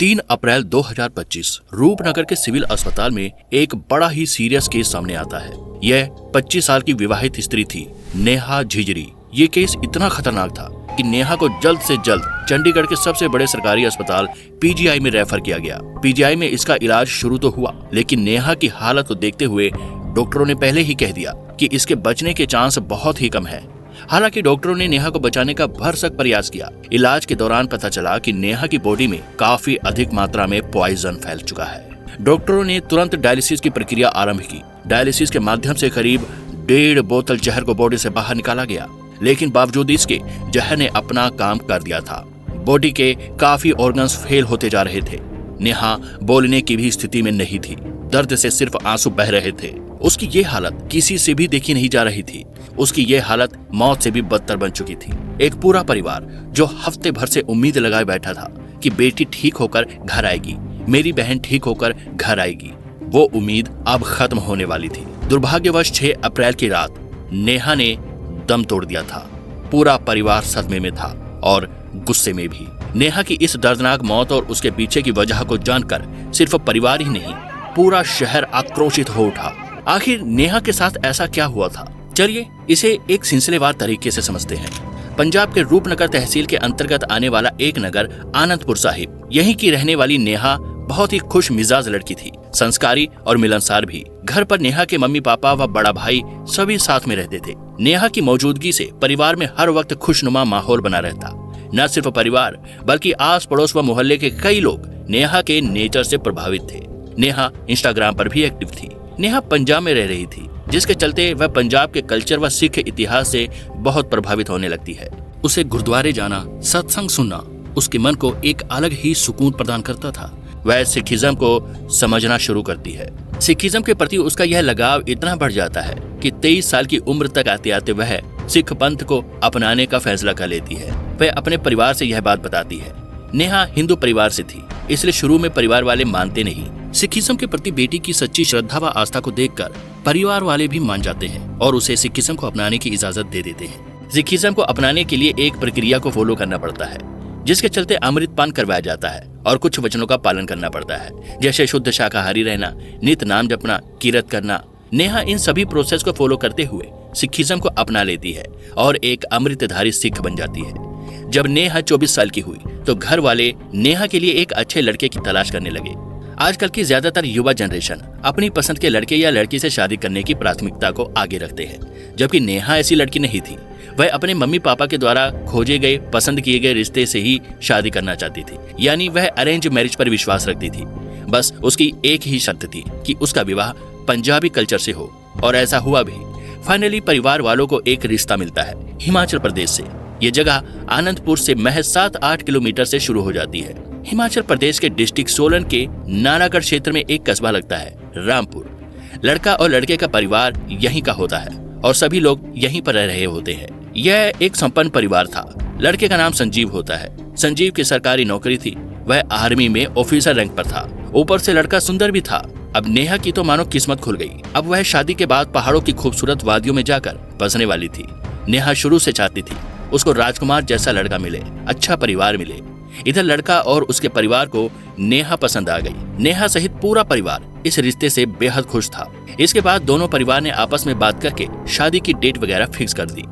3 अप्रैल 2025 रूपनगर के सिविल अस्पताल में एक बड़ा ही सीरियस केस सामने आता है। यह 25 साल की विवाहित स्त्री थी, नेहा झिझरी। ये केस इतना खतरनाक था कि नेहा को जल्द से जल्द चंडीगढ़ के सबसे बड़े सरकारी अस्पताल पीजीआई में रेफर किया गया। पीजीआई में इसका इलाज शुरू तो हुआ, लेकिन नेहा की हालत को देखते हुए डॉक्टरों ने पहले ही कह दिया कि इसके बचने के चांस बहुत ही कम है। हालांकि डॉक्टरों ने नेहा को बचाने का भरसक प्रयास किया। इलाज के दौरान पता चला कि नेहा की बॉडी में काफी अधिक मात्रा में पॉइजन फैल चुका है। डॉक्टरों ने तुरंत डायलिसिस की प्रक्रिया आरंभ की। डायलिसिस के माध्यम से करीब 1.5 बोतल जहर को बॉडी से बाहर निकाला गया, लेकिन बावजूद इसके जहर ने अपना काम कर दिया था। बॉडी के काफी ऑर्गन्स फेल होते जा रहे थे। नेहा बोलने की भी स्थिति में नहीं थी। दर्द से सिर्फ आंसू बह रहे थे। उसकी ये हालत किसी से भी देखी नहीं जा रही थी। उसकी ये हालत मौत से भी बदतर बन चुकी थी। एक पूरा परिवार जो हफ्ते भर से उम्मीद लगाए बैठा था कि बेटी ठीक होकर घर आएगी, मेरी बहन ठीक होकर घर आएगी, वो उम्मीद अब खत्म होने वाली थी। दुर्भाग्यवश 6 अप्रैल की रात नेहा ने दम तोड़ दिया था। पूरा परिवार सदमे में था और गुस्से में भी। नेहा की इस दर्दनाक मौत और उसके पीछे की वजह को जानकर सिर्फ परिवार ही नहीं, पूरा शहर आक्रोशित हो उठा। आखिर नेहा के साथ ऐसा क्या हुआ था? चलिए इसे एक सिलसिलेवार तरीके से समझते हैं। पंजाब के रूपनगर तहसील के अंतर्गत आने वाला एक नगर आनंदपुर साहिब, यहीं की रहने वाली नेहा बहुत ही खुश मिजाज लड़की थी, संस्कारी और मिलनसार भी। घर पर नेहा के मम्मी पापा व बड़ा भाई सभी साथ में रहते थे। नेहा की मौजूदगी से परिवार में हर वक्त खुशनुमा माहौल बना रहता। न सिर्फ परिवार बल्कि आस पड़ोस व मोहल्ले के कई लोग नेहा के नेचर से प्रभावित थे। नेहा इंस्टाग्राम पर भी एक्टिव थी। नेहा पंजाब में रह रही थी, जिसके चलते वह पंजाब के कल्चर व सिख इतिहास से बहुत प्रभावित होने लगती है। उसे गुरुद्वारे जाना, सत्संग सुनना उसके मन को एक अलग ही सुकून प्रदान करता था। वह सिखिज्म को समझना शुरू करती है। सिखिज्म के प्रति उसका यह लगाव इतना बढ़ जाता है कि 23 साल की उम्र तक आते आते वह सिख पंथ को अपनाने का फैसला कर लेती है। वह अपने परिवार से यह बात बताती है। नेहा हिंदू परिवार से थी, इसलिए शुरू में परिवार वाले मानते नहीं। सिखिज्म के प्रति बेटी की सच्ची श्रद्धा व आस्था को देखकर परिवार वाले भी मान जाते हैं और उसे सिखिज्म को अपनाने की इजाजत दे देते हैं। सिखिज्म को अपनाने के लिए एक प्रक्रिया को फॉलो करना पड़ता है, जिसके चलते अमृतपान करवाया जाता है और कुछ वचनों का पालन करना पड़ता है, जैसे शुद्ध शाकाहारी रहना, नित नाम जपना, कीरत करना। नेहा इन सभी प्रोसेस को फॉलो करते हुए सिखिज्म को अपना लेती है और एक अमृतधारी सिख बन जाती है। जब नेहा 24 साल की हुई तो घर वाले नेहा के लिए एक अच्छे लड़के की तलाश करने लगे। आजकल की ज्यादातर युवा जनरेशन अपनी पसंद के लड़के या लड़की से शादी करने की प्राथमिकता को आगे रखते हैं, जबकि नेहा ऐसी लड़की नहीं थी। वह अपने मम्मी पापा के द्वारा खोजे गए, पसंद किए गए रिश्ते से ही शादी करना चाहती थी, यानी वह अरेंज मैरिज पर विश्वास रखती थी। बस उसकी एक ही शर्त थी कि उसका विवाह पंजाबी कल्चर से हो, और ऐसा हुआ भी। फाइनली परिवार वालों को एक रिश्ता मिलता है हिमाचल प्रदेश से। ये जगह आनंदपुर से महज 7-8 किलोमीटर से शुरू हो जाती है। हिमाचल प्रदेश के डिस्ट्रिक्ट सोलन के नालागढ़ क्षेत्र में एक कस्बा लगता है, रामपुर। लड़का और लड़के का परिवार यहीं का होता है और सभी लोग यहीं पर रह रहे होते हैं। यह एक संपन्न परिवार था। लड़के का नाम संजीव होता है। संजीव की सरकारी नौकरी थी। वह आर्मी में ऑफिसर रैंक पर था। ऊपर से लड़का सुंदर भी था। अब नेहा की तो मानो किस्मत खुल गई। अब वह शादी के बाद पहाड़ों की खूबसूरत वादियों में जाकर बसने वाली थी। नेहा शुरू से चाहती थी उसको राजकुमार जैसा लड़का मिले, अच्छा परिवार मिले। इधर लड़का और उसके परिवार को नेहा पसंद आ गई। नेहा सहित पूरा परिवार इस रिश्ते से बेहद खुश था। इसके बाद दोनों परिवार ने आपस में बात करके शादी की डेट वगैरह फिक्स कर दी।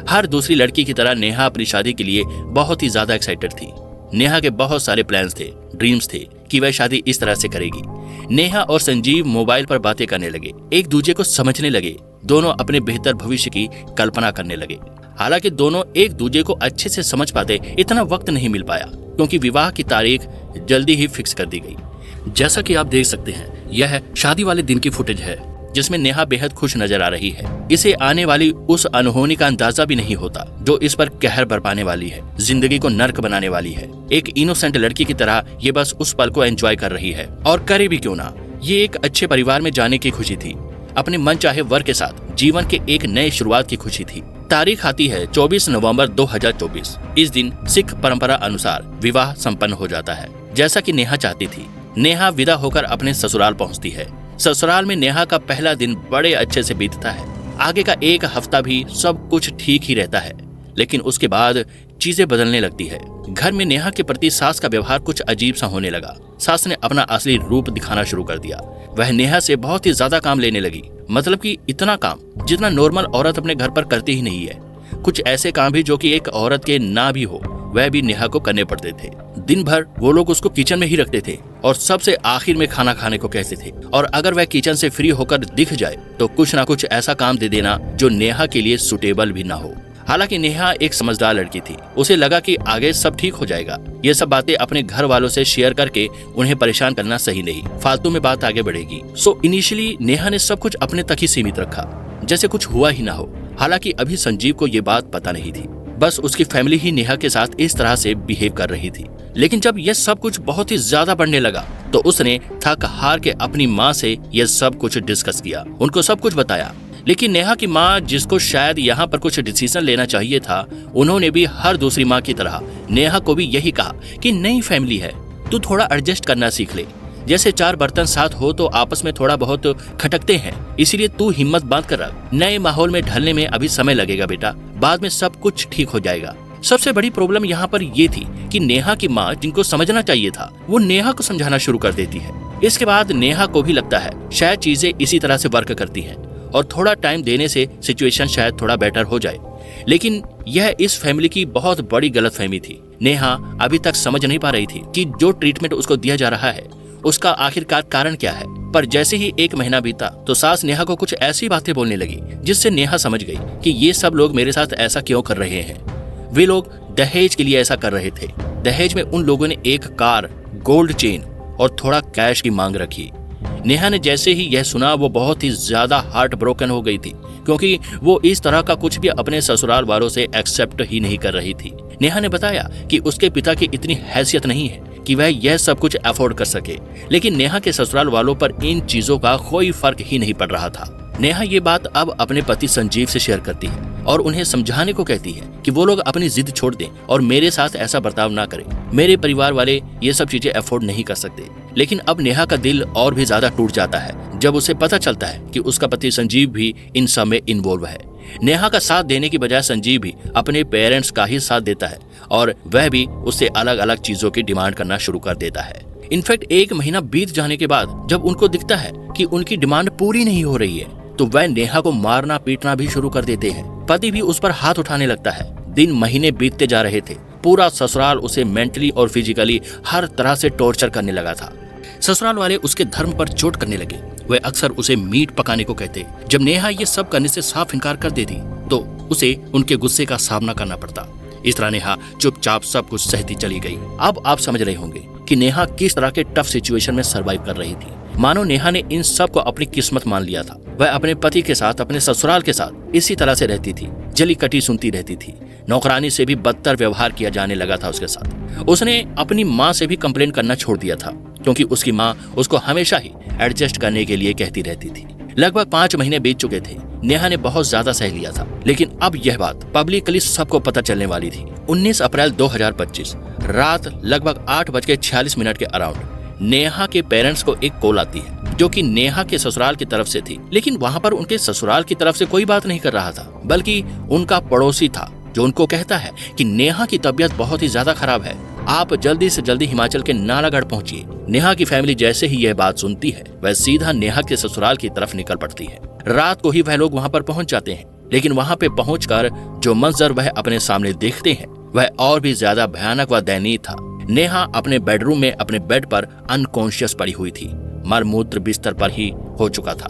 हर दूसरी लड़की की तरह नेहा अपनी शादी के लिए बहुत ही ज्यादा एक्साइटेड थी। नेहा के बहुत सारे प्लान्स थे, ड्रीम्स थे कि वह शादी इस तरह से करेगी। नेहा और संजीव मोबाइल पर बातें करने लगे, एक दूसरे को समझने लगे। दोनों अपने बेहतर भविष्य की कल्पना करने लगे। हालांकि दोनों एक दूसरे को अच्छे से समझ पाते इतना वक्त नहीं मिल पाया, क्योंकि विवाह की तारीख जल्दी ही फिक्स कर दी गई। जैसा कि आप देख सकते हैं, यह शादी वाले दिन की फुटेज है, जिसमें नेहा बेहद खुश नजर आ रही है। इसे आने वाली उस अनहोनी का अंदाजा भी नहीं होता जो इस पर कहर बरपाने वाली है, जिंदगी को नर्क बनाने वाली है। एक इनोसेंट लड़की की तरह ये बस उस पल को एंजॉय कर रही है, और करे भी क्यों ना। ये एक अच्छे परिवार में जाने की खुशी थी, अपने मन चाहे वर के साथ जीवन के एक नए शुरुआत की खुशी थी। तारीख आती है 24 नवंबर 2024। इस दिन सिख परंपरा अनुसार विवाह संपन्न हो जाता है, जैसा कि नेहा चाहती थी। नेहा विदा होकर अपने ससुराल पहुंचती है। ससुराल में नेहा का पहला दिन बड़े अच्छे से बीतता है। आगे का एक हफ्ता भी सब कुछ ठीक ही रहता है, लेकिन उसके बाद चीजें बदलने लगती है। घर में नेहा के प्रति सास का व्यवहार कुछ अजीब सा होने लगा। सास ने अपना असली रूप दिखाना शुरू कर दिया। वह नेहा से बहुत ही ज्यादा काम लेने लगी, मतलब कि इतना काम जितना नॉर्मल औरत अपने घर पर करती ही नहीं है। कुछ ऐसे काम भी जो कि एक औरत के ना भी हो वह भी नेहा को करने पड़ते थे। दिन भर वो लोग उसको किचन में ही रखते थे और सबसे आखिर में खाना खाने को कहते थे, और अगर वह किचन से फ्री होकर दिख जाए तो कुछ ना कुछ ऐसा काम दे देना जो नेहा के लिए सुटेबल भी ना हो। हालांकि नेहा एक समझदार लड़की थी, उसे लगा कि आगे सब ठीक हो जाएगा। ये सब बातें अपने घर वालों से शेयर करके उन्हें परेशान करना सही नहीं, फालतू में बात आगे बढ़ेगी। सो इनिशियली नेहा ने सब कुछ अपने तक ही सीमित रखा, जैसे कुछ हुआ ही ना हो। हालांकि अभी संजीव को ये बात पता नहीं थी, बस उसकी फैमिली ही नेहा के साथ इस तरह से बिहेव कर रही थी। लेकिन जब यह सब कुछ बहुत ही ज्यादा बढ़ने लगा तो उसने थक हार के अपनी माँ से यह सब कुछ डिस्कस किया, उनको सब कुछ बताया। लेकिन नेहा की माँ, जिसको शायद यहाँ पर कुछ डिसीजन लेना चाहिए था, उन्होंने भी हर दूसरी माँ की तरह नेहा को भी यही कहा कि नई फैमिली है, तू थोड़ा एडजस्ट करना सीख ले। जैसे चार बर्तन साथ हो तो आपस में थोड़ा बहुत खटकते हैं, इसीलिए तू हिम्मत बांध कर रख। नए माहौल में ढलने में अभी समय लगेगा बेटा, बाद में सब कुछ ठीक हो जाएगा। सबसे बड़ी प्रॉब्लम यहाँ पर ये थी कि नेहा की माँ, जिनको समझना चाहिए था, वो नेहा को समझाना शुरू कर देती है। इसके बाद नेहा को भी लगता है शायद चीजें इसी तरह से वर्क करती हैं और थोड़ा टाइम देने से सिचुएशन शायद थोड़ा बेटर हो जाए। लेकिन यह इस फैमिली की बहुत बड़ी गलतफहमी थी। नेहा अभी तक समझ नहीं पा रही थी कि जो ट्रीटमेंट उसको दिया जा रहा है उसका आखिरकार कारण क्या है। पर जैसे ही एक महीना बीता तो सास नेहा को कुछ ऐसी बातें बोलने लगी जिससे नेहा समझ गई कि ये सब लोग मेरे साथ ऐसा क्यों कर रहे हैं। वे लोग दहेज के लिए ऐसा कर रहे थे। दहेज में उन लोगों ने एक कार, गोल्ड चेन और थोड़ा कैश की मांग रखी। नेहा ने जैसे ही यह सुना वो बहुत ही ज्यादा हार्ट ब्रोकन हो गई थी, क्योंकि वो इस तरह का कुछ भी अपने ससुराल वालों से एक्सेप्ट ही नहीं कर रही थी। नेहा ने बताया कि उसके पिता की इतनी हैसियत नहीं है कि वह यह सब कुछ अफोर्ड कर सके, लेकिन नेहा के ससुराल वालों पर इन चीजों का कोई फर्क ही नहीं पड़ रहा था। नेहा ये बात अब अपने पति संजीव से शेयर करती है और उन्हें समझाने को कहती है कि वो लोग अपनी जिद छोड़ दें और मेरे साथ ऐसा बर्ताव ना करें। मेरे परिवार वाले ये सब चीजें अफोर्ड नहीं कर सकते। लेकिन अब नेहा का दिल और भी ज्यादा टूट जाता है जब उसे पता चलता है कि उसका पति संजीव भी इन सब में इन्वॉल्व है। नेहा का साथ देने की बजाय संजीव भी अपने पेरेंट्स का ही साथ देता है और वह भी उससे अलग अलग चीजों की डिमांड करना शुरू कर देता है। इनफैक्ट एक महीना बीत जाने के बाद जब उनको दिखता है कि उनकी डिमांड पूरी नहीं हो रही है तो वह नेहा को मारना पीटना भी शुरू कर देते हैं। पति भी उस पर हाथ उठाने लगता है। दिन महीने बीतते जा रहे थे। पूरा ससुराल उसे मेंटली और फिजिकली हर तरह से टॉर्चर करने लगा था। ससुराल वाले उसके धर्म पर चोट करने लगे। वे अक्सर उसे मीट पकाने को कहते। जब नेहा ये सब करने से साफ इनकार कर देती तो उसे उनके गुस्से का सामना करना पड़ता। इस तरह नेहा चुपचाप सब कुछ सहती चली गई। अब आप समझ रहे होंगे कि नेहा किस तरह के टफ सिचुएशन में सरवाइव कर रही थी। मानो नेहा ने इन सब को अपनी किस्मत मान लिया था। वह अपने पति के साथ, अपने ससुराल के साथ इसी तरह से रहती थी, जली कटी सुनती रहती थी। नौकरानी से भी बदतर व्यवहार किया जाने लगा था उसके साथ। उसने अपनी माँ से भी कंप्लेंट करना छोड़ दिया था, क्योंकि उसकी माँ उसको हमेशा ही एडजस्ट करने के लिए कहती रहती थी। लगभग 5 महीने बीत चुके थे। नेहा ने बहुत ज्यादा सह लिया था, लेकिन अब यह बात पब्लिकली सबको पता चलने वाली थी। 19 अप्रैल 2025 रात लगभग 8:46 के अराउंड नेहा के पेरेंट्स को एक कॉल आती है, जो कि नेहा के ससुराल की तरफ से थी। लेकिन वहाँ पर उनके ससुराल की तरफ से कोई बात नहीं कर रहा था, बल्कि उनका पड़ोसी था, जो उनको कहता है कि नेहा की तबीयत बहुत ही ज्यादा खराब है, आप जल्दी से जल्दी हिमाचल के नालागढ़ पहुंचिए। नेहा की फैमिली जैसे ही यह बात सुनती है, वह सीधा नेहा के ससुराल की तरफ निकल पड़ती है। रात को ही वह लोग वहाँ पर पहुंच जाते हैं, लेकिन वहाँ पे पहुंचकर जो मंजर वह अपने सामने देखते हैं वह और भी ज्यादा भयानक व दयनीय था। नेहा अपने बेडरूम में अपने बेड पर अनकॉन्शियस पड़ी हुई थी। मलमूत्र बिस्तर पर ही हो चुका था।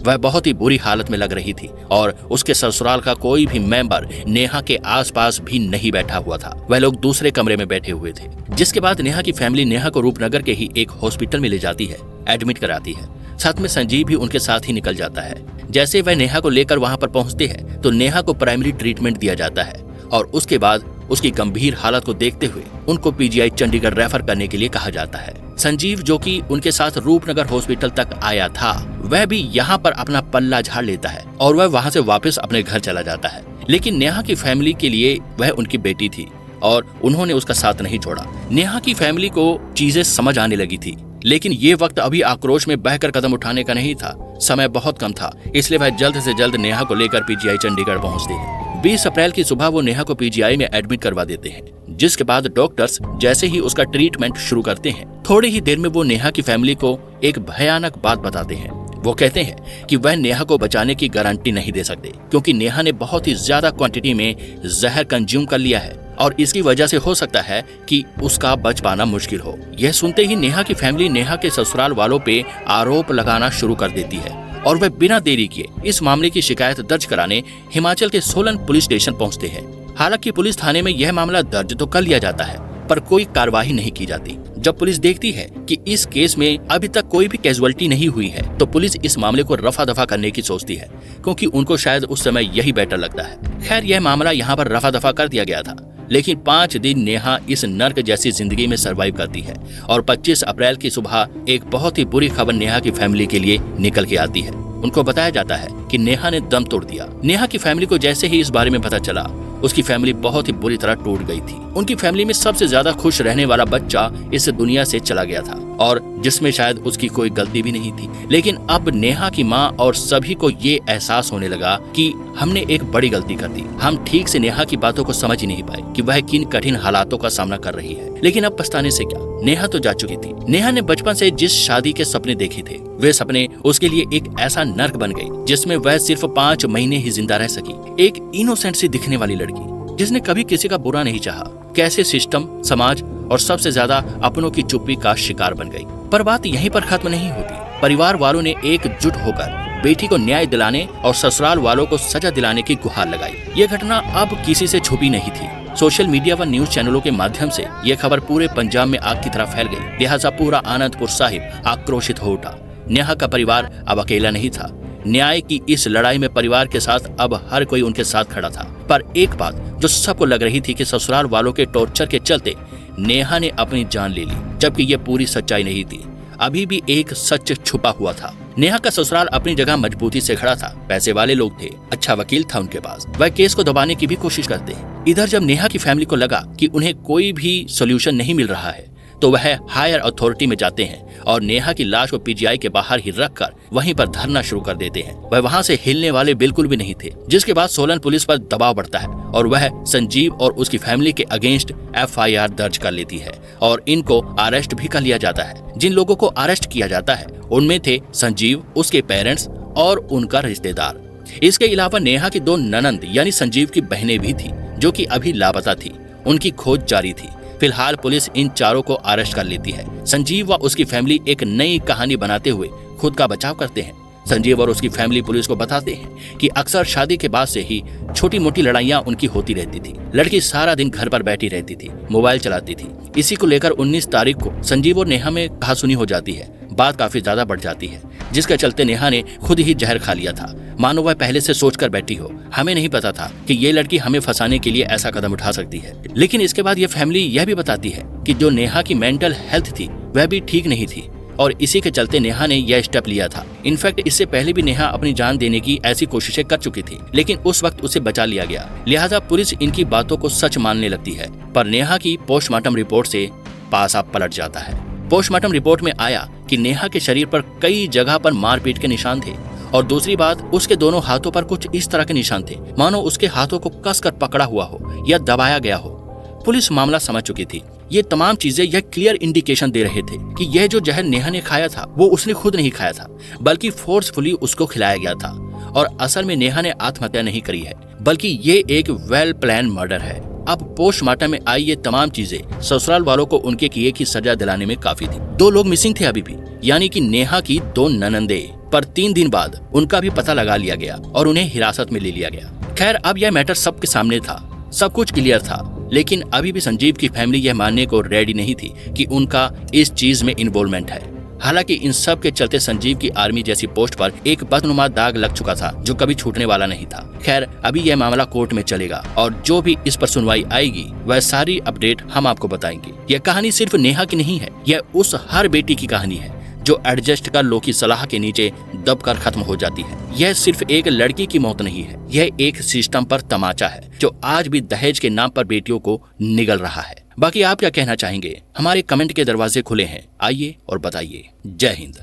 वह बहुत ही बुरी हालत में लग रही थी और उसके ससुराल का कोई भी मेंबर नेहा के आसपास भी नहीं बैठा हुआ था। वह लोग दूसरे कमरे में बैठे हुए थे। जिसके बाद नेहा की फैमिली नेहा को रूपनगर के ही एक हॉस्पिटल में ले जाती है, एडमिट कराती है। साथ में संजीव भी उनके साथ ही निकल जाता है। जैसे वह नेहा को लेकर वहां पर पहुंचते हैं तो नेहा को प्राइमरी ट्रीटमेंट दिया जाता है और उसके बाद उसकी गंभीर हालत को देखते हुए उनको पीजीआई चंडीगढ़ रेफर करने के लिए कहा जाता है। संजीव, जो कि उनके साथ रूपनगर हॉस्पिटल तक आया था, वह भी यहाँ पर अपना पल्ला झाड़ लेता है और वह वहाँ से वापस अपने घर चला जाता है। लेकिन नेहा की फैमिली के लिए वह उनकी बेटी थी और उन्होंने उसका साथ नहीं छोड़ा। नेहा की फैमिली को चीजें समझ आने लगी थी, लेकिन ये वक्त अभी आक्रोश में बहकर कदम उठाने का नहीं था। समय बहुत कम था, इसलिए वह जल्द से जल्द नेहा को लेकर पीजीआई चंडीगढ़ पहुंचते हैं। 20 अप्रैल की सुबह वो नेहा को पीजीआई में एडमिट करवा देते हैं। जिसके बाद डॉक्टर्स जैसे ही उसका ट्रीटमेंट शुरू करते हैं, थोड़ी ही देर में वो नेहा की फैमिली को एक भयानक बात बताते हैं। वो कहते हैं कि वह नेहा को बचाने की गारंटी नहीं दे सकते, क्योंकि नेहा ने बहुत ही ज्यादा क्वांटिटी में जहर कंज्यूम कर लिया है और इसकी वजह से हो सकता है कि उसका बच पाना मुश्किल हो। यह सुनते ही नेहा की फैमिली नेहा के ससुराल वालों पे आरोप लगाना शुरू कर देती है और वह बिना देरी किए इस मामले की शिकायत दर्ज कराने हिमाचल के सोलन पुलिस स्टेशन पहुंचते हैं। हालांकि पुलिस थाने में यह मामला दर्ज तो कर लिया जाता है, पर कोई कार्रवाई नहीं की जाती। जब पुलिस देखती है कि इस केस में अभी तक कोई भी कैजुअलिटी नहीं हुई है, तो पुलिस इस मामले को रफा दफा करने की सोचती है, क्योंकि उनको शायद उस समय यही बेटर लगता है। खैर, यह मामला यहाँ पर रफा दफा कर दिया गया था, लेकिन 5 दिन नेहा इस नर्क जैसी जिंदगी में सरवाइव करती है और 25 अप्रैल की सुबह एक बहुत ही बुरी खबर नेहा की फैमिली के लिए निकल के आती है। उनको बताया जाता है कि नेहा ने दम तोड़ दिया। नेहा की फैमिली को जैसे ही इस बारे में पता चला, उसकी फैमिली बहुत ही बुरी तरह टूट गई थी। उनकी फैमिली में सबसे ज्यादा खुश रहने वाला बच्चा इस दुनिया से चला गया था और जिसमें शायद उसकी कोई गलती भी नहीं थी। लेकिन अब नेहा की माँ और सभी को ये एहसास होने लगा कि हमने एक बड़ी गलती कर दी। हम ठीक से नेहा की बातों को समझ ही नहीं पाए कि वह किन कठिन हालातों का सामना कर रही है। लेकिन अब पछताने से क्या, नेहा तो जा चुकी थी। नेहा ने बचपन से जिस शादी के सपने देखे थे, वे सपने उसके लिए एक ऐसा नर्क बन गए जिसमें वह सिर्फ 5 महीने ही जिंदा रह सकी। एक इनोसेंट सी दिखने वाली लड़की जिसने कभी किसी का बुरा नहीं चाहा, कैसे सिस्टम, समाज और सबसे ज्यादा अपनों की चुप्पी का शिकार बन गई। पर बात यहीं पर खत्म नहीं होती। परिवार वालों ने एकजुट होकर बेटी को न्याय दिलाने और ससुराल वालों को सजा दिलाने की गुहार लगाई। ये घटना अब किसी से छुपी नहीं थी। सोशल मीडिया व न्यूज चैनलों के माध्यम से ये खबर पूरे पंजाब में आग की तरह फैल गई। लिहाजा पूरा आनंदपुर साहिब आक्रोशित हो उठा। नेहा का परिवार अब अकेला नहीं था। न्याय की इस लड़ाई में परिवार के साथ अब हर कोई उनके साथ खड़ा था। पर एक बात जो सबको लग रही थी कि ससुराल वालों के टॉर्चर के चलते नेहा ने अपनी जान ले ली, जबकि ये पूरी सच्चाई नहीं थी। अभी भी एक सच छुपा हुआ था। नेहा का ससुराल अपनी जगह मजबूती से खड़ा था, पैसे वाले लोग थे, अच्छा वकील था उनके पास, वह केस को दबाने की भी कोशिश करते। इधर जब नेहा की फैमिली को लगा कि उन्हें कोई भी सोल्यूशन नहीं मिल रहा है, तो वह हायर अथॉरिटी में जाते हैं और नेहा की लाश को पीजीआई के बाहर ही रखकर वहीं पर धरना शुरू कर देते हैं। वह वहां से हिलने वाले बिल्कुल भी नहीं थे, जिसके बाद सोलन पुलिस पर दबाव बढ़ता है और वह संजीव और उसकी फैमिली के अगेंस्ट FIR दर्ज कर लेती है और इनको अरेस्ट भी कर लिया जाता है। जिन लोगों को अरेस्ट किया जाता है उनमें थे संजीव, उसके पेरेंट्स और उनका रिश्तेदार। इसके अलावा नेहा की 2 ननंद यानी संजीव की बहनें भी थी, जो कि अभी लापता थी। उनकी खोज जारी थी। फिलहाल पुलिस इन चारों को अरेस्ट कर लेती है। संजीव व उसकी फैमिली एक नई कहानी बनाते हुए खुद का बचाव करते हैं। संजीव और उसकी फैमिली पुलिस को बताते हैं कि अक्सर शादी के बाद से ही छोटी मोटी लड़ाइयां उनकी होती रहती थी। लड़की सारा दिन घर पर बैठी रहती थी, मोबाइल चलाती थी। इसी को लेकर 19 तारीख को संजीव और नेहा में कहासुनी हो जाती है। बात काफी ज्यादा बढ़ जाती है, जिसके चलते नेहा ने खुद ही जहर खा लिया था, मानो वह पहले से सोच कर बैठी हो। हमें नहीं पता था कि ये लड़की हमें फंसाने के लिए ऐसा कदम उठा सकती है। लेकिन इसके बाद ये फैमिली यह भी बताती है कि जो नेहा की मेंटल हेल्थ थी वह भी ठीक नहीं थी और इसी के चलते नेहा ने यह स्टेप लिया था। इनफैक्ट इससे पहले भी नेहा अपनी जान देने की ऐसी कोशिशें कर चुकी थी, लेकिन उस वक्त उसे बचा लिया गया। लिहाजा पुलिस इनकी बातों को सच मानने लगती है। पर नेहा की पोस्टमार्टम रिपोर्ट से पासा पलट जाता है। पोस्टमार्टम रिपोर्ट में आया कि नेहा के शरीर पर कई जगह पर मारपीट के निशान थे और दूसरी बात, उसके दोनों हाथों पर कुछ इस तरह के निशान थे मानो उसके हाथों को कसकर पकड़ा हुआ हो या दबाया गया हो। पुलिस मामला समझ चुकी थी। ये तमाम चीजें यह क्लियर इंडिकेशन दे रहे थे कि यह जो जहर नेहा ने खाया था वो उसने खुद नहीं खाया था, बल्कि फोर्सफुली उसको खिलाया गया था। और असल में नेहा ने आत्महत्या नहीं करी है, बल्कि ये एक वेल प्लान मर्डर है। अब पोस्टमार्टम में आई ये तमाम चीजें ससुराल वालों को उनके किए की सजा दिलाने में काफी थी। 2 लोग मिसिंग थे अभी भी, यानी कि नेहा की 2 ननंदे। पर 3 दिन बाद उनका भी पता लगा लिया गया और उन्हें हिरासत में ले लिया गया। खैर, अब यह मैटर सबके सामने था, सब कुछ क्लियर था, लेकिन अभी भी संजीव की फैमिली यह मानने को रेडी नहीं थी कि उनका इस चीज में इन्वॉल्वमेंट है। हालांकि इन सब के चलते संजीव की आर्मी जैसी पोस्ट पर एक बदनुमा दाग लग चुका था, जो कभी छूटने वाला नहीं था। खैर, अभी यह मामला कोर्ट में चलेगा और जो भी इस पर सुनवाई आएगी वह सारी अपडेट हम आपको बताएंगे। यह कहानी सिर्फ नेहा की नहीं है, यह उस हर बेटी की कहानी है जो एडजस्ट कर लो की सलाह के नीचे दबकर खत्म हो जाती है। यह सिर्फ एक लड़की की मौत नहीं है, यह एक सिस्टम पर तमाचा है जो आज भी दहेज के नाम पर बेटियों को निगल रहा है। बाकी आप क्या कहना चाहेंगे? हमारे कमेंट के दरवाजे खुले हैं, आइए और बताइए। जय हिंद।